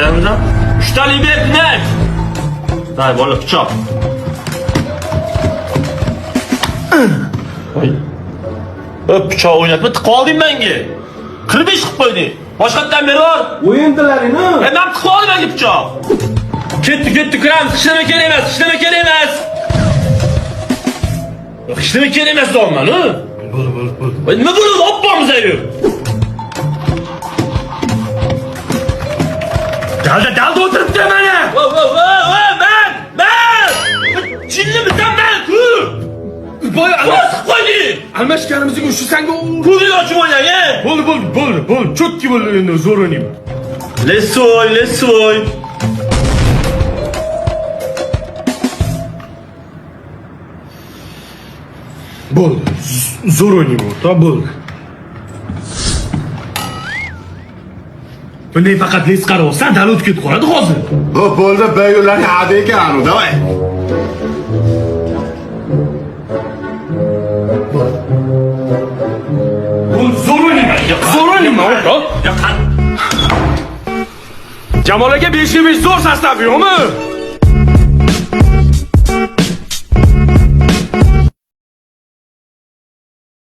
Üçta libertinek. Dayı bola pichoq. Voy. Pichoq o'ynatma, tiqib olding menga. Kirib ish qilib qo'yding. Boshqatdan beri bor. O'yindilaringni. Men tiqib oldim menga pichoq. Ketdi, kiramiz. Ishlama kerak emas, ishlama kerak emas. Ishlama kerak emas deyapman, ha? Bo'l. Nima bo'ladi? Oppomiz ayu. Dalda o'tiribdi mana. Men! Jinlimisan men? Boy almas qo'yding. Almashganimizga shu senga Ko'zingni ochib o'ynang, a? bo'ldi. Chotki bo'ldi endi zo'r o'ynayman. Lesoy. Bo'ldi. Zo'r o'ynayman, o'rta, bo'ldi. Bunday faqat les qarab olsan, dal o'tib ketib qoladi hozir. Hop, bo'ldi, bayonlarni hadi ekan, davay. Zo'r o'ynayman, o'rta. Jamol aka 5-5 zo'r sastav yo'qmi?